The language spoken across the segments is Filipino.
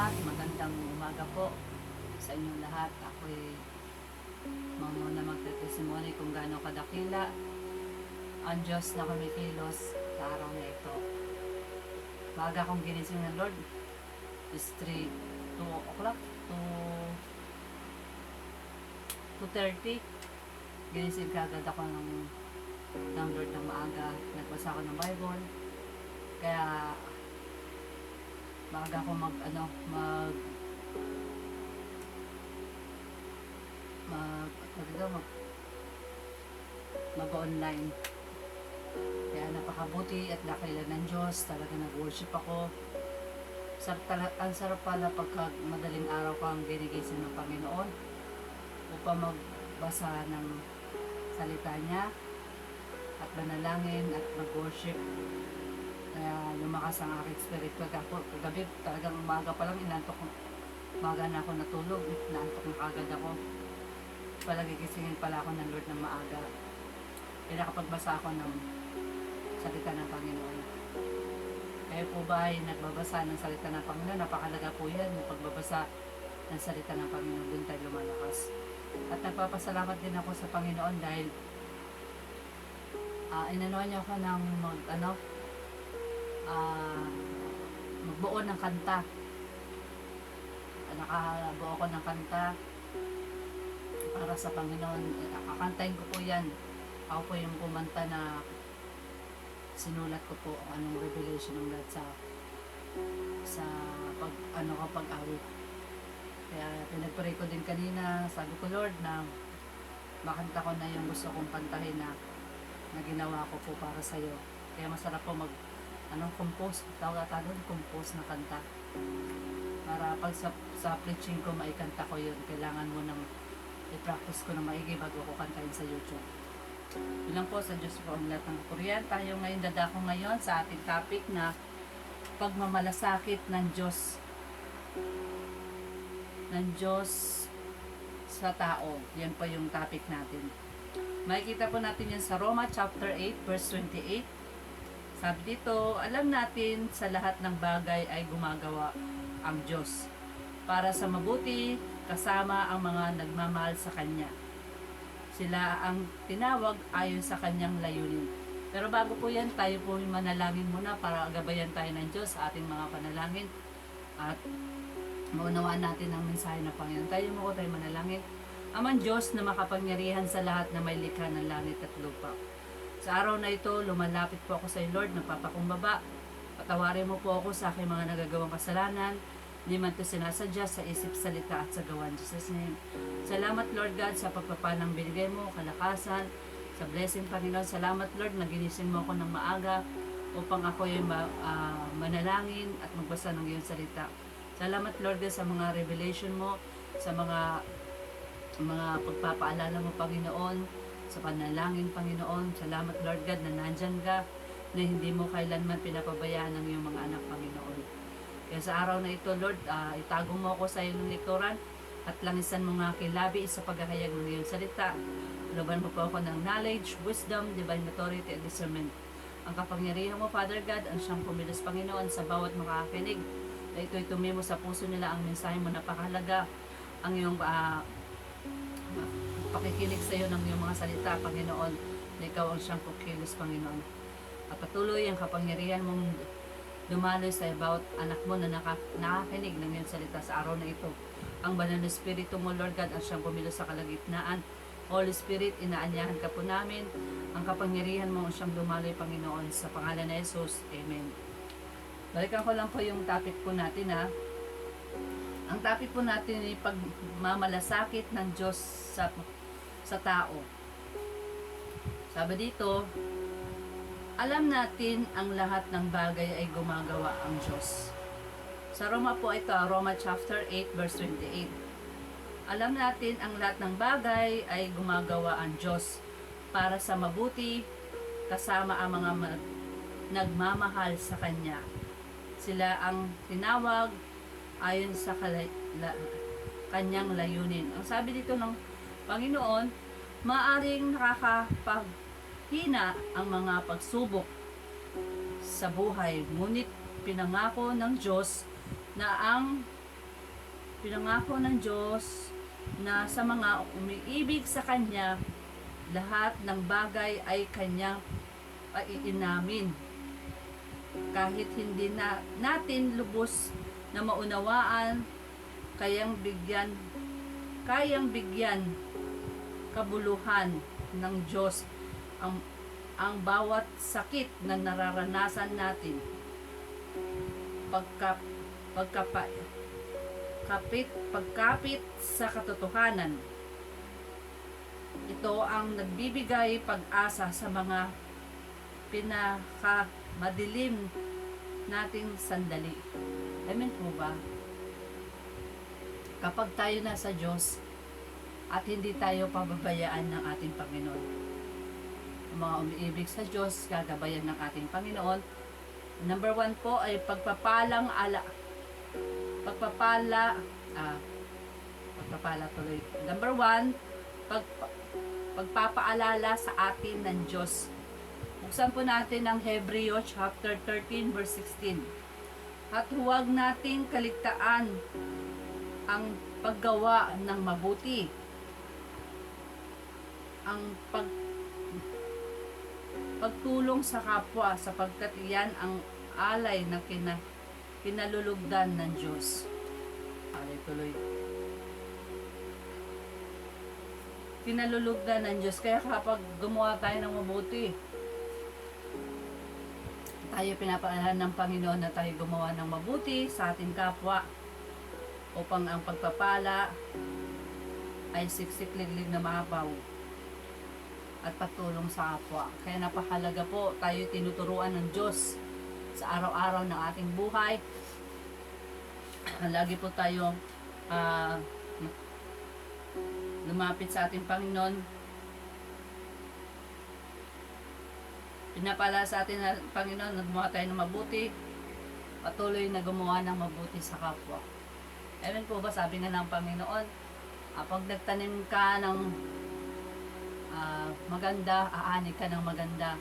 lahat, magandang umaga po sa inyong lahat. Ako'y muna magte-testimony kung gaano kadakila ang Diyos na kumikilos sa araw na ito. Maaga akong ginising ng Lord, is 2 o'clock to 2:30. Ginising kagad ako ng Lord ng maaga. Nagbasa ako ng Bible. Kaya maaga ako mag-online. Kaya napakabuti at dakila ng Diyos. Talaga nag-worship ako. Ang sarap pala pagka madaling araw kang ginigising ng Panginoon upang magbasa ng salita niya at manalangin at mag-worship. Kaya lumakas ang aking spirit. Kagabi talagang umaga pa lang inantok. Umaga na ako natulog. Naantok na kagad ako. Palagigisingin pala ako ng Lord ng maaga. Kaya nakapagbasa ako ng salita ng Panginoon. Kayo po ba ay nagbabasa ng salita ng Panginoon? Napakalaga po yan, yung pagbabasa ng salita ng Panginoon. Doon tayo lumalakas. At nagpapasalamat din ako sa Panginoon dahil inanuhan niya ako ng magbuo ng kanta. Nakabuo ako ng kanta para sa Panginoon. Kakantahin ko po yan. Ako po yung kumanta na sinulat ko po anong revelation ng God sa pag-awit. Kaya pinagpray ko din kanina, sabi ko, Lord, na makanta ko na yung gusto kong kantahin na ginawa ko po para sa iyo. Kaya masarap po compose na kanta. Para pag sa preaching ko maikanta ko yun, kailangan mo nang i-practice ko na maigi bago ko kantahin sa YouTube. Bilang po sa Diyos po ang lahat ng kapurihan. Tayo ngayon dadako ngayon sa ating topic na pagmamalasakit ng Diyos sa tao. Yan po yung topic natin. Makikita po natin yan sa Roma chapter 8 verse 28. Sabi dito, alam natin sa lahat ng bagay ay gumagawa ang Diyos para sa mabuti kasama ang mga nagmamahal sa Kanya. Sila ang tinawag ayon sa Kanyang layunin. Pero bago po yan, tayo po manalangin muna para gabayan tayo ng Diyos sa ating mga panalangin at maunawaan natin ang mensahe ng Panginoon. Tayo manalangin. Amang Diyos na makapangyarihan sa lahat na may likha ng langit at lupa. Sa araw na ito, lumalapit po ako sa iyo, Lord, nagpapakumbaba. Patawarin mo po ako sa aking mga nagagawang kasalanan. Hindi man ito sinasadya sa isip, salita at sa gawan. Jesus' name. Salamat, Lord God, sa pagpapalang binigay mo, kalakasan, sa blessing, Panginoon. Salamat, Lord, na ginising mo ako ng maaga upang ako yung manalangin at magbasa ng iyong salita. Salamat, Lord God, sa mga revelation mo, sa mga pagpapaalala mo, Panginoon, sa panalangin, Panginoon. Salamat, Lord God, na nandyan ka, na hindi mo kailanman pinapabayaan ng iyong mga anak, Panginoon. Kaya sa araw na ito, Lord, itago mo ako sa iyong likuran at langisan mo nga kilabi sa paghahayag ng iyong salita. Laban mo po ako ng knowledge, wisdom, divine authority, and discernment. Ang kapangyarihan mo, Father God, ang siyang pumilos, Panginoon, sa bawat makakinig. Na ito'y tumimo sa puso nila ang mensahe mo, napakahalaga ang iyong pakikinig sa iyo ng iyong mga salita, Panginoon, na ikaw ang siyang pukilos, Panginoon. At patuloy ang kapangyarihan mong dumaloy sa bawat anak mo na nakakinig ng iyong salita sa araw na ito. Ang banal na Espiritu mo, Lord God, ang siyang pumilos sa kalagitnaan. Holy Spirit, inaanyahan ka po namin. Ang kapangyarihan mo ang siyang dumaloy, Panginoon, sa pangalan ni Jesus. Amen. Balikan ko lang po yung topic po natin, ha. Ang topic po natin ay pagmamalasakit ng Diyos sa tao. Sabi dito, alam natin ang lahat ng bagay ay gumagawa ang Diyos. Sa Roma po ito, Roma chapter 8 verse 28. Alam natin ang lahat ng bagay ay gumagawa ang Diyos para sa mabuti kasama ang mga nagmamahal sa Kanya. Sila ang tinawag ayon sa Kanyang layunin. Ang sabi dito ng Panginoon, maaring nakakapaghina ang mga pagsubok sa buhay, ngunit pinangako ng Diyos na ang Pinangako ng Diyos na sa mga umiibig sa Kanya, lahat ng bagay ay Kanyang iinamin. Kahit hindi na natin lubos na maunawaan, kayang bigyan kabuluhan ng Diyos ang bawat sakit na nararanasan natin. Pagkapit sa katotohanan. Ito ang nagbibigay pag-asa sa mga pinakamadilim nating sandali. Amen po ba? Kapag tayo nasa Diyos at hindi tayo pababayaan ng ating Panginoon. Ang mga umiibig sa Diyos, gagabayan ng ating Panginoon. Number 1 po ay pagpapala tuloy. Number 1, pagpapaalala sa atin ng Diyos. Buksan po natin ang Hebreo chapter 13 verse 16. At huwag nating kaligtaan ang paggawa ng mabuti. Ang pagtulong sa kapwa, sapagkat iyan ang alay na kinalulugdan ng Diyos. Tuloy. Kinalulugdan ng Diyos. Kaya kapag gumawa tayo ng mabuti, tayo pinapaalala ng Panginoon na tayo gumawa ng mabuti sa ating kapwa upang ang pagpapala ay siksik-liglig na mahabaw at pagtulong sa kapwa. Kaya napakalaga po tayo tinuturuan ng Diyos sa araw-araw ng ating buhay. Lagi po tayo lumapit sa ating Panginoon. Pinapala sa atin ng Panginoon na gumawa tayo ng mabuti, patuloy na gumawa ng mabuti sa kapwa. Amen po ba? Sabi nga ng Panginoon, pag nagtanim ka ng maganda, aani ka ng maganda.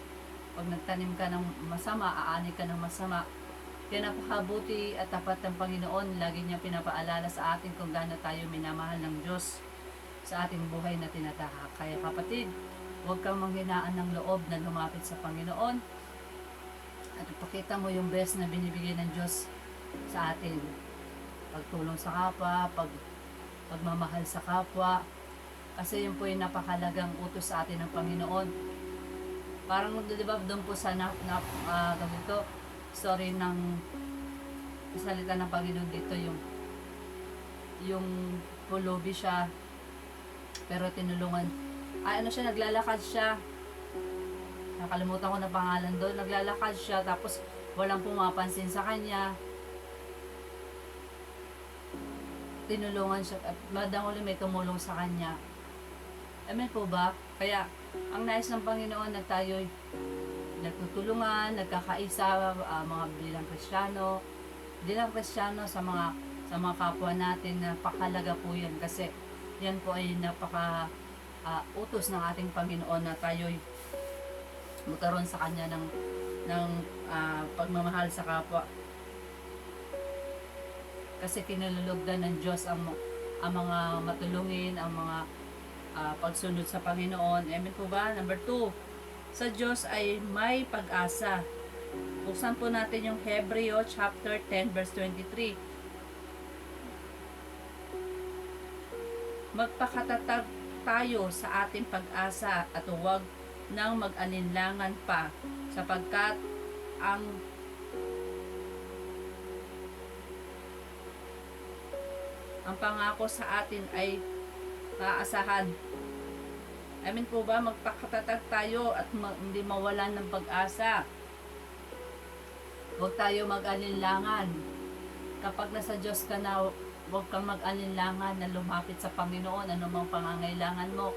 Pag nagtanim ka ng masama, aani ka ng masama. Kaya napakabuti at tapat ng Panginoon, lagi niya pinapaalala sa atin kung gaano tayo minamahal ng Diyos sa ating buhay na tinatahak. Kaya kapatid, huwag kang manghinaan ng loob na lumapit sa Panginoon at ipakita mo yung best na binibigay ng Diyos sa atin. Pagtulong sa kapwa, pagmamahal sa kapwa, kasi yun po yung napakalagang utos sa atin ng Panginoon. Parang di ba doon po sa story ng salita ng Panginoon dito, yung pulubi siya pero tinulungan. Naglalakad siya. Nakalimutan ko na pangalan doon. Naglalakad siya tapos walang pumapansin sa kanya. Tinulungan siya. Madang uli may tumulong sa kanya. Amen po ba? Kaya, ang nais ng Panginoon na tayo'y nagtutulungan, nagkakaisa, mga bilang Kristiyano sa mga kapwa natin. Napakalaga po yan kasi yan po ay napaka utos ng ating Panginoon na tayo'y magkaroon sa Kanya ng pagmamahal sa kapwa. Kasi kinalulugdan ng Diyos ang mga matulungin, ang mga pagsunod sa Panginoon. Amen po ba? Number 2, sa Diyos ay may pag-asa. Buksan po natin yung Hebreo chapter 10 verse 23. Magpakatatag tayo sa ating pag-asa at huwag nang mag-alinlangan pa, sapagkat ang pangako sa atin ay maaasahan. Amen po ba? Magpakatatag tayo at hindi mawalan ng pag-asa. Huwag tayo mag-alinlangan. Kapag nasa Diyos ka na, huwag kang mag-alinlangan na lumapit sa Panginoon. Anumang pangangailangan mo,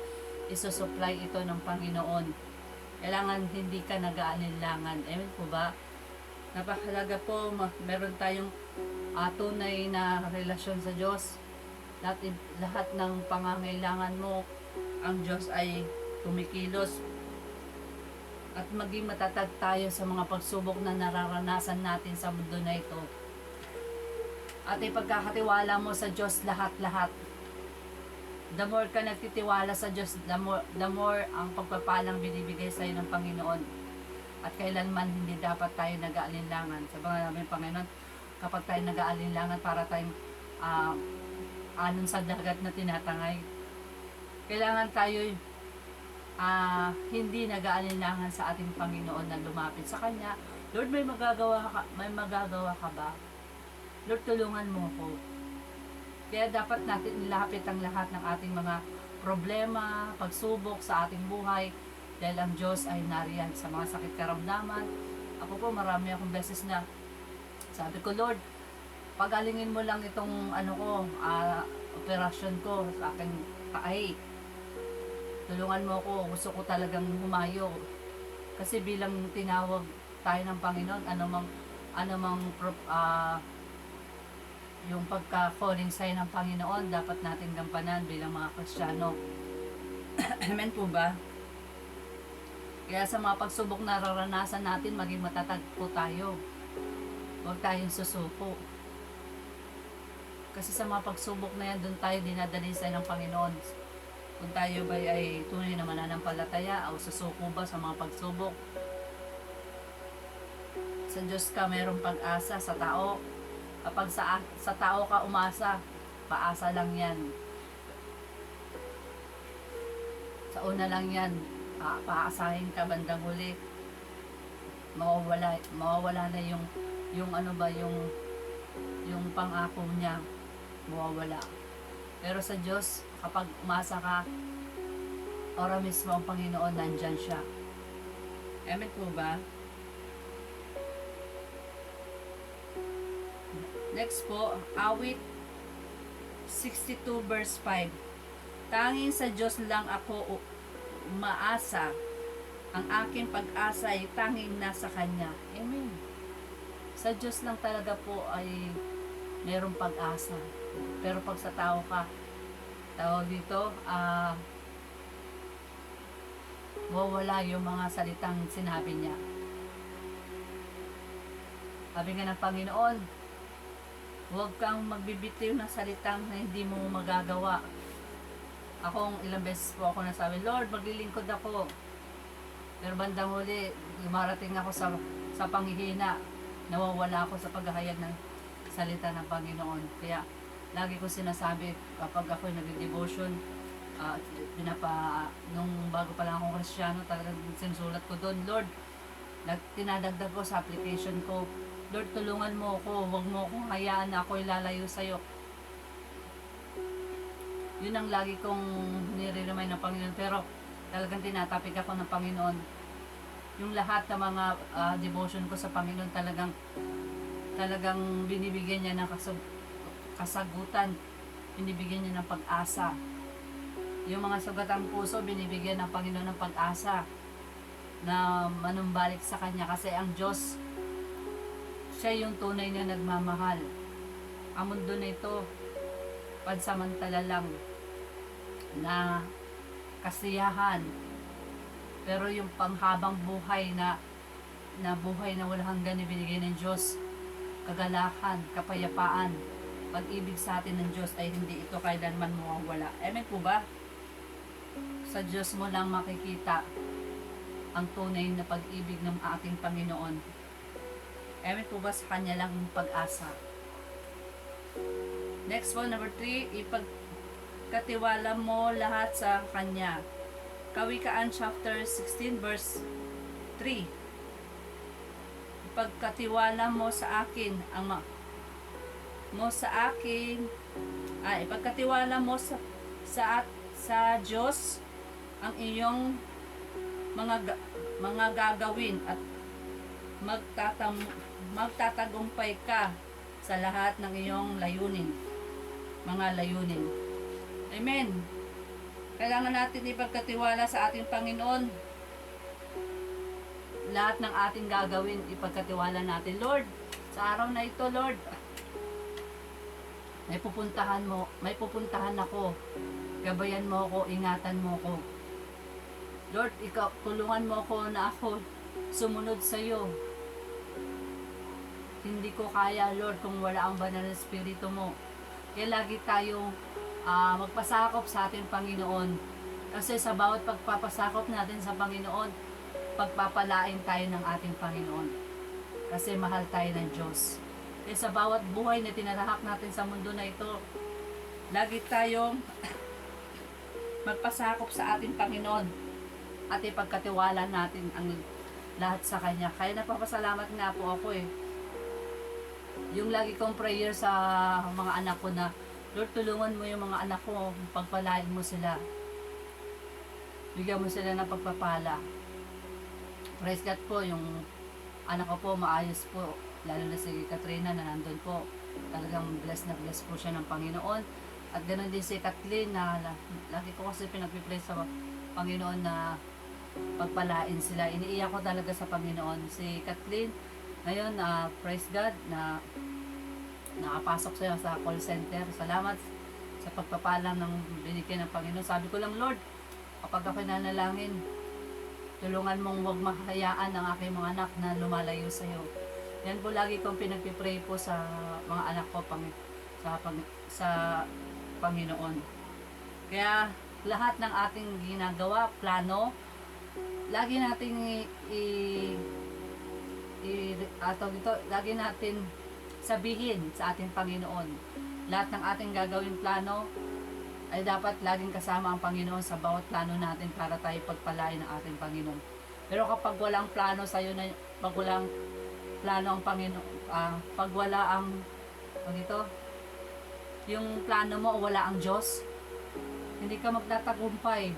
isusupply ito ng Panginoon. Kailangan hindi ka nag-aalinlangan. Amen po ba? Napakalaga po, meron tayong tunay na relasyon sa Diyos. Lahat ng pangangailangan mo, ang Diyos ay kumikilos. At maging matatag tayo sa mga pagsubok na nararanasan natin sa mundo na ito. At ipagkakatiwala mo sa Diyos lahat-lahat. The more ka nagtitiwala sa Diyos, the more ang pagpapalang binibigay sa iyo ng Panginoon. At kailanman hindi dapat tayo nag-aalinlangan. Sabi nga namin, Panginoon, kapag tayo nag-aalinlangan para tayong alon sa dagat na tinatangay, kailangan tayo hindi nag-aalinlangan sa ating Panginoon na lumapit sa Kanya. Lord, may magagawa ka ba? Lord, tulungan mo ko. Kaya dapat natin ilapit ang lahat ng ating mga problema, pagsubok sa ating buhay, dahil ang Diyos ay nariyan sa mga sakit karamdaman. Ako po, marami akong beses na sabi ko, Lord, pagalingin mo lang itong operasyon ko sa aking kaay. Tulungan mo ko, gusto ko talagang humayo. Kasi bilang tinawag tayo ng Panginoon, yung pagka-calling sign ng Panginoon, dapat natin gampanan bilang mga Kristiyano. Amen po ba? Kaya sa mga pagsubok na nararanasan natin, maging matatag po tayo. Huwag tayong susuko. Kasi sa mga pagsubok na yan, doon tayo dinadalisay ng Panginoon. Kung tayo ba ay tunay na mananampalataya o susuko ba sa mga pagsubok. Sa Diyos ka mayroong pag-asa, sa tao. Kapag sa tao ka umasa, paasa lang yan. Sa una lang yan, paasahin ka bandang huli. Mawawala na yung pangako niya, mawawala. Pero sa Diyos, kapag umasa ka, ora mismo ang Panginoon, nandyan siya. Amen po ba? Next po, awit 62 verse 5. Tanging sa Diyos lang ako umaasa. Ang aking pag-asa ay tanging nasa Kanya. Amen. Sa Diyos lang talaga po ay mayroong pag-asa. Pero pag sa tao ka, tawag dito, mawawala yung mga salitang sinabi niya. Sabi nga ng Panginoon, huwag kang magbibitiw ng salitang na hindi mo magagawa. Akong ilang beses po ako nasabi, Lord, maglilingkod ako. Pero bandang huli, dumarating ako sa panghihina. Nawawala ako sa paghahayag ng salita ng Panginoon. Kaya, lagi ko sinasabi, kapag ako'y nag-devotion, nung bago pa lang akong Kristiyano, talagang sinusulat ko doon, Lord, tinadagdag ko sa application ko, Lord, tulungan mo ako, huwag mo akong hayaan na ako ilalayo sa'yo. Yun ang lagi kong nire-remind ng Panginoon. Pero talagang tinatapik ako ng Panginoon. Yung lahat ng mga devotion ko sa Panginoon, talagang binibigyan niya ng kasagutan. Binibigyan niya ng pag-asa. Yung mga sugatang puso, binibigyan ng Panginoon ng pag-asa na manumbalik sa Kanya. Kasi ang Diyos, siya yung tunay na nagmamahal. Ang mundo na ito, pansamantala lang na kasiyahan. Pero yung panghabang buhay na buhay na walang hanggan ibinigay ng Diyos, kagalakan, kapayapaan, pag-ibig sa atin ng Diyos ay hindi ito kailanman mawawala. Amen po ba? Sa Diyos mo lang makikita ang tunay na pag-ibig ng ating Panginoon. Amen po ba? Sa Kanya lang ang pag-asa. Next one, number 3, ipagkatiwala mo lahat sa Kanya. Kawikaan chapter 16 verse 3. Ipagkatiwala mo sa akin ipagkatiwala mo sa Diyos ang iyong mga gagawin at magtatagumpay ka sa lahat ng iyong mga layunin. Amen. Kailangan natin ipagkatiwala sa ating Panginoon. Lahat ng ating gagawin, ipagkatiwala natin. Lord, sa araw na ito, Lord, may pupuntahan ako. Gabayan mo ako, ingatan mo ako. Lord, tulungan mo ako na ako sumunod sa iyo. hindi ko kaya, Lord, kung wala ang banal na Espiritu mo. Kaya lagi tayong magpasakop sa ating Panginoon. Kasi sa bawat pagpapasakop natin sa Panginoon, pagpapalain tayo ng ating Panginoon. Kasi mahal tayo ng Diyos. Kaya sa bawat buhay na tinatahak natin sa mundo na ito, lagi tayong magpasakop sa ating Panginoon at ipagkatiwala natin ang lahat sa Kanya. Kaya napapasalamat nga po ako yung lagi kong prayer sa mga anak ko na, Lord, tulungan mo yung mga anak ko, pagpalain mo sila. Bigyan mo sila ng pagpapala. Praise God po, yung anak ko po, maayos po. Lalo na si Katrina na nandun po. Talagang blessed na blessed po siya ng Panginoon. At ganoon din si Kathleen na lagi ko kasi pinagpipray sa Panginoon na pagpalain sila. Iniiyak ko talaga sa Panginoon. Si Kathleen, ngayon, praise God na nakapasok siya sa call center. Salamat sa pagpapala ng binigyan ng Panginoon. Sabi ko lang, Lord, kapag ako nanalangin, tulungan mong huwag mahayaan ang aking mga anak na lumalayo sa iyo. Yan po lagi kong pinagpipray po sa mga anak ko sa Panginoon. Kaya lahat ng ating ginagawa, plano, lagi nating lagi natin sabihin sa ating Panginoon. Lahat ng ating gagawin plano ay dapat laging kasama ang Panginoon sa bawat plano natin para tayo pagpalain ng ating Panginoon. Pero kapag walang plano sa iyo, pag walang plano ang Panginoon, pag wala ang yung plano mo o wala ang Diyos, hindi ka magtatagumpay.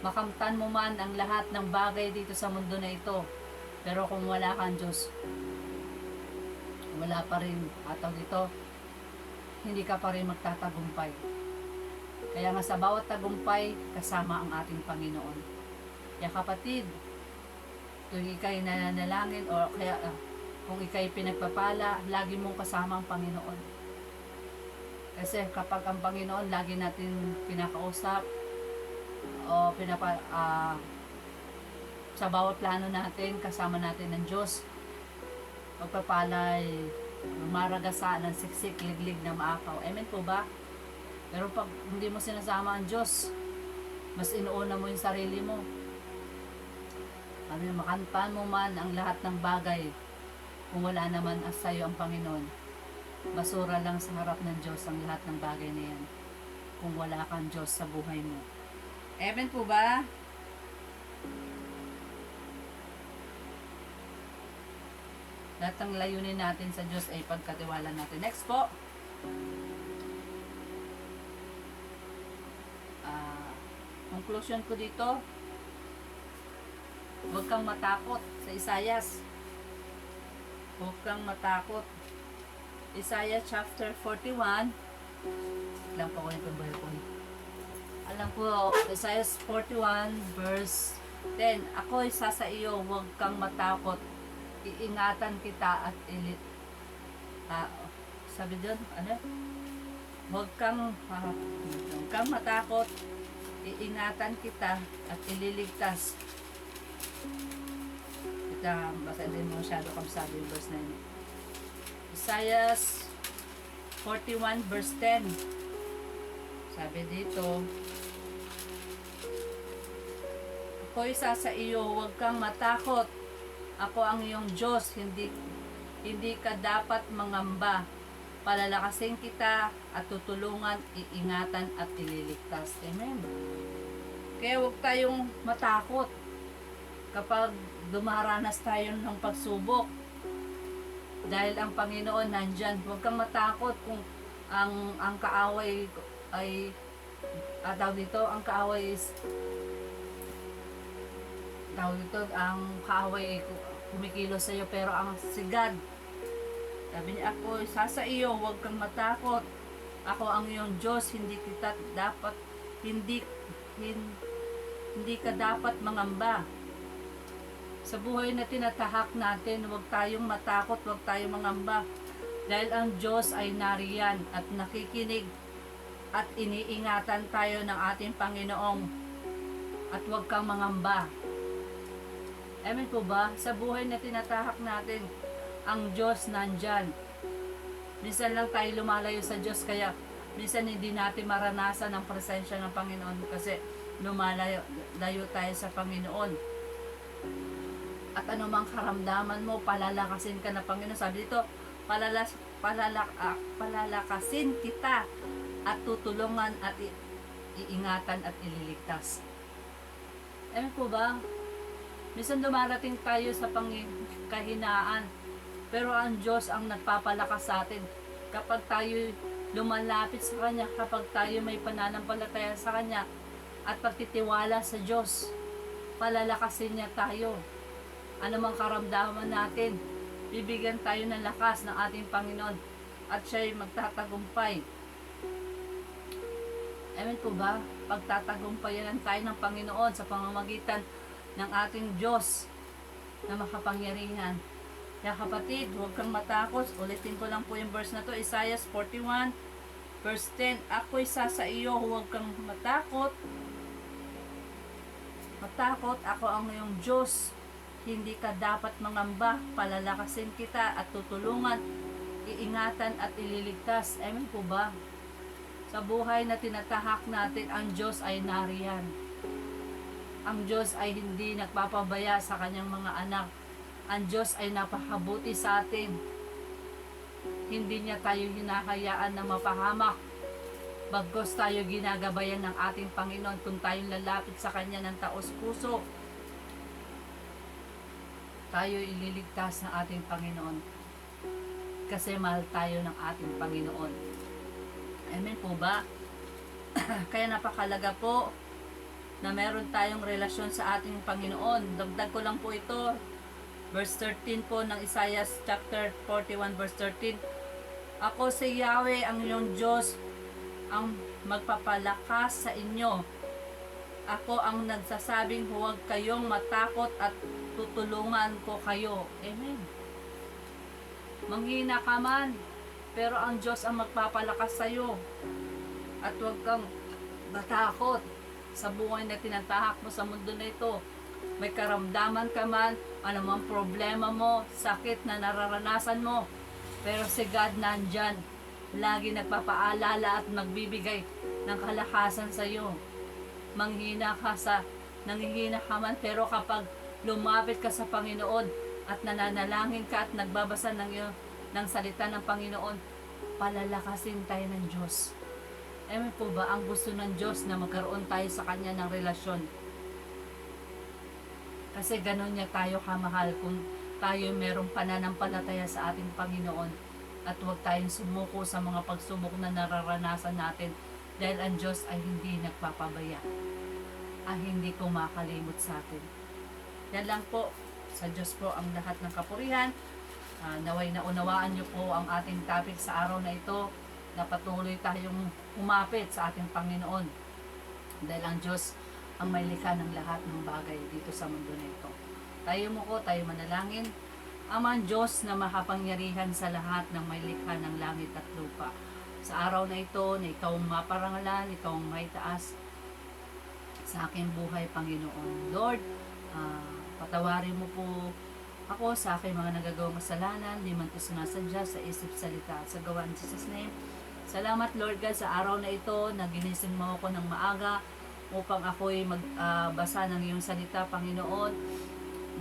Makamtan mo man ang lahat ng bagay dito sa mundo na ito, pero kung wala kang Diyos, wala pa rin hindi ka pa rin magtatagumpay. Kaya nga sa bawat tagumpay, kasama ang ating Panginoon. Kaya kapatid, kung ikay nananalangin o kaya kung ikay pinagpapala, lagi mong kasama ang Panginoon. Kasi kapag ang Panginoon lagi natin pinakausap o sa bawat plano natin, kasama natin ng Diyos, pagpapalay, maragasa ng siksik, liglig na maakaw. Amen po ba? Pero pag hindi mo sinasama ang Diyos, mas inuuna mo yung sarili mo. Makantaan mo man ang lahat ng bagay, kung wala naman sa'yo ang Panginoon, basura lang sa harap ng Diyos ang lahat ng bagay na yan, kung wala kang Diyos sa buhay mo. Amen po ba? Lahat ng layunin natin sa Diyos ay pagkatiwala natin. Next po. Conclusion ko dito, huwag kang matakot sa Isaias. Huwag kang matakot. Isaiah chapter 41. Alam po ko itong Bible. Alam po, Isaiah 41 verse 10. Ako isa sa iyo, huwag kang matakot. Iingatan kita at sabi doon, huwag kang matakot. Iingatan kita at ililigtas. Kita, basta din mo masyado kamsabi yung verse 9. Isaiah 41 verse 10. Sabi dito, ako isa sa iyo, huwag kang matakot. Ako ang iyong Diyos, hindi ka dapat mangamba. Palalakasin kita at tutulungan, iingatan at ililigtas. Amen. Kaya huwag tayong matakot kapag dumaranas tayo ng pagsubok. Dahil ang Panginoon nandyan. Huwag kang matakot kung ang kaaway ay ang kaaway is ang kaaway ay kumikilos sa iyo, pero ang sigad, sabi niya, ako isa sa iyo, huwag kang matakot. Ako ang iyong Diyos, hindi ka dapat mangamba. Sa buhay na tinatahak natin, huwag tayong matakot, huwag tayong mangamba. Dahil ang Diyos ay nariyan at nakikinig at iniingatan tayo ng ating Panginoong, at huwag kang mangamba. Amen po ba? Sa buhay na tinatahak natin, ang Diyos nandyan. Minsan lang tayo lumalayo sa Diyos, kaya minsan hindi natin maranasan ang presensya ng Panginoon kasi lumalayo tayo sa Panginoon. At anumang karamdaman mo, palalakasin ka ng Panginoon. Sabi dito, palalakasin kita at tutulungan at iingatan at ililigtas. Alam po ba? Minsan dumarating tayo sa kahinaan, pero ang Diyos ang nagpapalakas sa atin. Kapag tayo lumalapit sa Kanya, kapag tayo may pananampalataya sa Kanya, at pagtitiwala sa Diyos, palalakasin niya tayo. Anumang karamdaman natin, bibigyan tayo ng lakas ng ating Panginoon at siya'y magtatagumpay. Amen po ba? Pagtatagumpayan tayo ng Panginoon sa pamamagitan ng ating Diyos na makapangyarihan. Kaya kapatid, huwag kang matakot. Ulitin ko lang po yung verse na to, Isaiah 41 verse 10. Ako'y sa iyo, huwag kang matakot. Matakot, ako ang iyong Diyos. Hindi ka dapat mangamba. Palalakasin kita at tutulungan, iingatan at ililigtas. Amen po ba? Sa buhay na tinatahak natin, ang Diyos ay nariyan. Ang Diyos ay hindi nagpapabaya sa kanyang mga anak. Ang Diyos ay napakabuti sa atin. Hindi niya tayo hinahayaan na mapahamak. Bagkus tayo ginagabayan ng ating Panginoon kung tayong lalapit sa Kanya ng taos puso. Tayo ililigtas ng ating Panginoon. Kasi mahal tayo ng ating Panginoon. Amen po ba? Kaya napakalaga po na meron tayong relasyon sa ating Panginoon. Dagdag ko lang po ito. Verse 13 po ng Isaiah chapter 41 verse 13. Ako si Yahweh ang iyong Diyos, ang magpapalakas sa inyo. Ako ang nagsasabing huwag kayong matakot at tutulungan ko kayo. Amen. Manghina ka man, pero ang Diyos ang magpapalakas sa iyo. At huwag kang matakot sa buhay na tinatahak mo sa mundo na ito. May karamdaman ka man, anumang problema mo, sakit na nararanasan mo, pero si God nandyan. Lagi nagpapaalala at magbibigay ng kalakasan sa iyo. Nanghihina ka man, pero kapag lumapit ka sa Panginoon at nananalangin ka at nagbabasa ng salita ng Panginoon, palalakasin tayo ng Diyos. Amen po ba? Ang gusto ng Diyos na magkaroon tayo sa Kanya ng relasyon. Kasi gano'n niya tayo kamahal kung tayo merong pananampalataya sa ating Panginoon at huwag tayong sumuko sa mga pagsubok na nararanasan natin dahil ang Diyos ay hindi nagpapabaya, ay hindi kumakalimot sa atin. Yan lang po, sa Diyos po ang lahat ng kapurihan. Naway na unawaan niyo po ang ating topic sa araw na ito, na patuloy tayong umapit sa ating Panginoon dahil ang Diyos ang may likha ng lahat ng bagay dito sa mundo na ito. Tayo manalangin. Amang Diyos na makapangyarihan sa lahat ng may likha ng langit at lupa. Sa araw na ito, na ikaw ang maparangalan, ikaw ang may taas sa aking buhay, Panginoon. Lord, patawarin mo po ako sa aking mga nagagawang kasalanan, di man ito sinasadya sa isip, salita at sa gawa. In Jesus' name. Salamat Lord God sa araw na ito na ginising mo ako ng maaga upang ako'y magbasa ng iyong salita, Panginoon,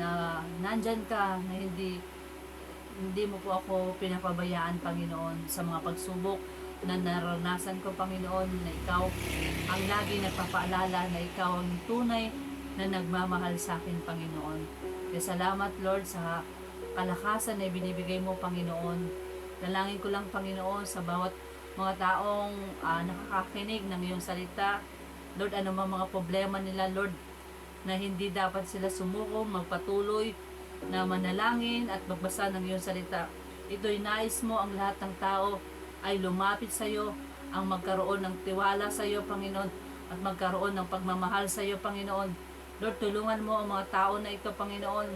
na nandyan ka, na hindi mo po ako pinapabayaan, Panginoon, sa mga pagsubok na naranasan ko, Panginoon, na ikaw ang lagi nagpapaalala, na ikaw ang tunay na nagmamahal sa akin, Panginoon. Kaya salamat Lord sa kalakasan na binibigay mo, Panginoon. Dalangin ko lang, Panginoon, sa bawat mga taong nakakakinig ng iyong salita, Lord, ano mga problema nila, Lord, na hindi dapat sila sumuko, magpatuloy na manalangin at magbasa ng iyong salita. Ito'y nais mo ang lahat ng tao ay lumapit sa iyo, ang magkaroon ng tiwala sa iyo, Panginoon, at magkaroon ng pagmamahal sa iyo, Panginoon. Lord, tulungan mo ang mga tao na ito, Panginoon,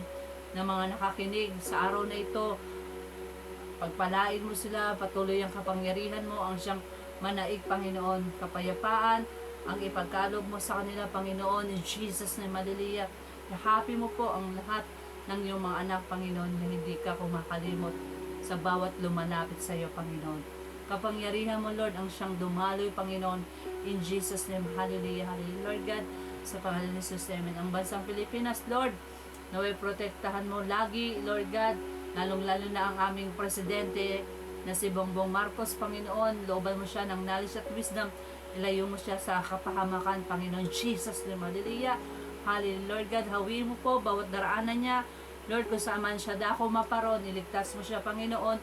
na mga nakakinig sa araw na ito. Pagpalain mo sila, patuloy ang kapangyarihan mo, ang siyang manaig, Panginoon, kapayapaan, ang ipagkaloob mo sa kanila, Panginoon, in Jesus na maliliya. Happy mo po ang lahat ng iyong mga anak, Panginoon, na hindi ka kumakalimot sa bawat lumalapit sa iyo, Panginoon. Kapangyarihan mo, Lord, ang siyang dumaloy, Panginoon, in Jesus' name. Hallelujah, hallelujah. Lord God, sa pangalan ni Jesus, amen. Ang bansang Pilipinas, Lord, naway protektahan mo lagi, Lord God, lalong-lalo na ang aming presidente na si Bongbong Marcos, Panginoon. Looban mo siya ng knowledge at wisdom. Ilayo mo siya sa kapahamakan, Panginoon. Jesus, name. Hallelujah. Hallelujah. Lord God, hawiin mo po bawat daraanan niya. Lord, kung saan man siya dako maparon, iligtas mo siya, Panginoon.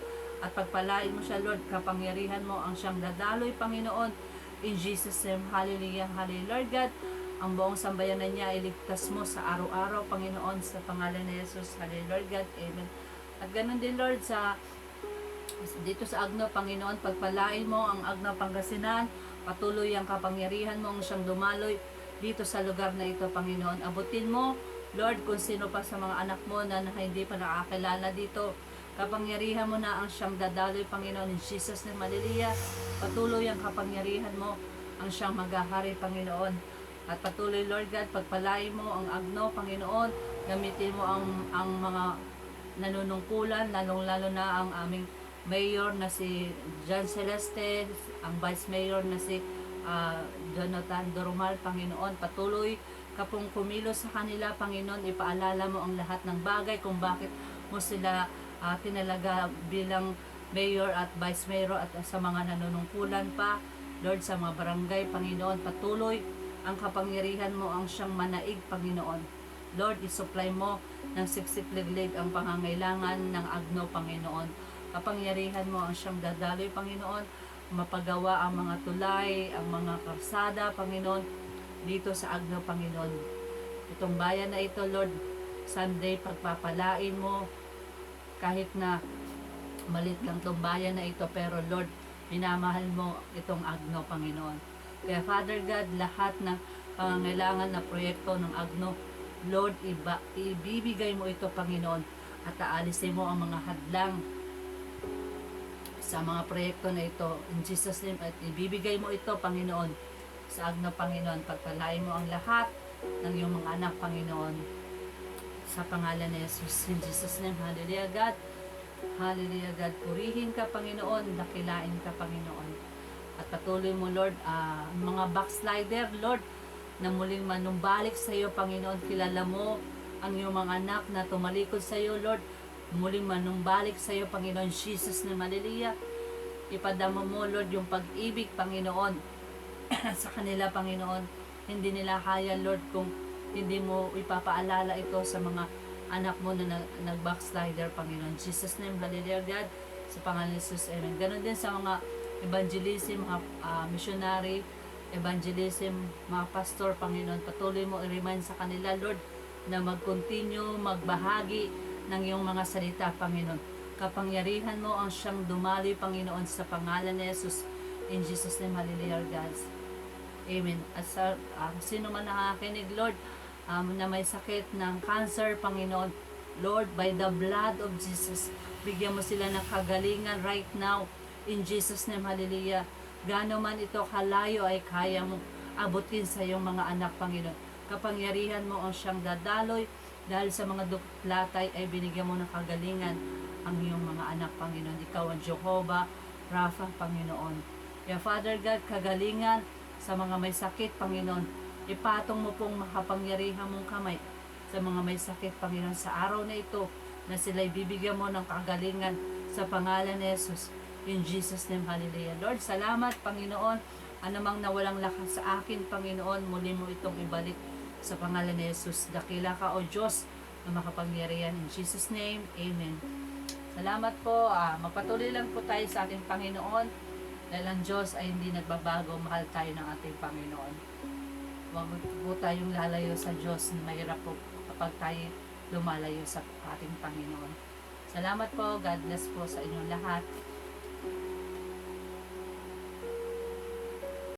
At pagpalain mo siya, Lord, kapangyarihan mo ang siyang dadaloy, Panginoon. In Jesus' name, hallelujah, hallelujah. Lord God, ang buong sambayanan niya, iligtas mo sa araw-araw, Panginoon, sa pangalan ni Jesus. Hallelujah, Lord God, amen. At ganun din, Lord, dito sa Agno, Panginoon, pagpalain mo ang Agno Pangasinan, patuloy ang kapangyarihan mo ang siyang dumaloy dito sa lugar na ito, Panginoon. Abutin mo, Lord, kung sino pa sa mga anak mo na hindi pa nakakilala dito, kapangyarihan mo na ang siyang dadaloy, Panginoon, in Jesus name, hallelujah. Patuloy ang kapangyarihan mo ang siyang maghahari, Panginoon. At patuloy, Lord God, pagpalain mo ang Agno, Panginoon. Gamitin mo ang mga nanunungkulan, lalong-lalo na ang aming mayor na si John Celeste, ang vice mayor na si Jonathan Dormal, Panginoon. Patuloy ka pong kumilos sa kanila, Panginoon. Ipaalala mo ang lahat ng bagay kung bakit mo sila tinalaga bilang mayor at vice mayor at sa mga nanunungkulan pa, Lord, sa mga barangay, Panginoon. Patuloy ang kapangyarihan mo ang siyang manaig, Panginoon. Lord, isupply mo ng siksik liglig ang pangangailangan ng Agno, Panginoon. Kapangyarihan mo ang siyang dadaloy, Panginoon. Mapagawa ang mga tulay, ang mga karsada, Panginoon, dito sa Agno, Panginoon. Itong bayan na ito, Lord, Sunday, pagpapalain mo, kahit na malit lang itong bayan na ito, pero Lord, minamahal mo itong Agno, Panginoon. Kaya Father God, lahat ng pangangailangan na proyekto ng Agno, Lord, ibibigay mo ito, Panginoon, at aalisin mo ang mga hadlang sa mga proyekto na ito. In Jesus' name, at ibibigay mo ito, Panginoon, sa Agno, Panginoon. Pagpalain mo ang lahat ng iyong mga anak, Panginoon, sa pangalan ni Jesus. In Jesus' name, hallelujah, God. Hallelujah, God. Purihin ka, Panginoon. Dakilain ka, Panginoon. At patuloy mo, Lord, mga backslider, Lord, na muling manumbalik sa iyo, Panginoon. Kilala mo ang iyong mga anak na tumalikod sa iyo, Lord. Muling manumbalik sa iyo, Panginoon. Jesus na hallelujah. Ipadama mo, Lord, yung pag-ibig, Panginoon, sa kanila, Panginoon. Hindi nila kaya, Lord, kung hindi mo ipapaalala ito sa mga anak mo na nag-backslider, Panginoon. Jesus name, hallelujah, God. Sa pangalan ni Jesus, amen. Ganon din sa mga evangelism, mga missionary, evangelism, mga pastor, Panginoon. Patuloy mo i-remind sa kanila, Lord, na mag-continue, magbahagi ng iyong mga salita, Panginoon. Kapangyarihan mo ang siyang dumali, Panginoon, sa pangalan ni Jesus. In Jesus name, hallelujah, God. Amen. At sa sino man nakakinig, Lord, na may sakit ng cancer, Panginoon, Lord, by the blood of Jesus, bigyan mo sila ng kagalingan right now. In Jesus name, hallelujah. Gaano man ito kalayo ay kaya mo abutin sa iyong mga anak, Panginoon. Kapangyarihan mo ang siyang dadaloy dahil sa mga duklatay ay binigyan mo ng kagalingan ang iyong mga anak, Panginoon. Ikaw ang Jehovah Rapha, Panginoon. Kaya Father God, kagalingan sa mga may sakit, Panginoon. Ipatong mo pong makapangyarihan mong kamay sa mga may sakit, Panginoon, sa araw na ito na sila'y bibigyan mo ng kagalingan sa pangalan ni Jesus. In Jesus' name, hallelujah. Lord, salamat, Panginoon. Anumang nawalang lakas sa akin, Panginoon, muli mo itong ibalik sa pangalan ni Jesus. Dakila ka, O Diyos, na makapangyarihan. In Jesus' name, amen. Salamat po. Magpatuloy lang po tayo sa ating Panginoon dahil ang Diyos ay hindi nagbabago. Mahal tayo ng ating Panginoon. Huwag po tayong lalayo sa Diyos. Mahirap po kapag tayo lumalayo sa ating Panginoon. Salamat po. God bless po sa inyong lahat.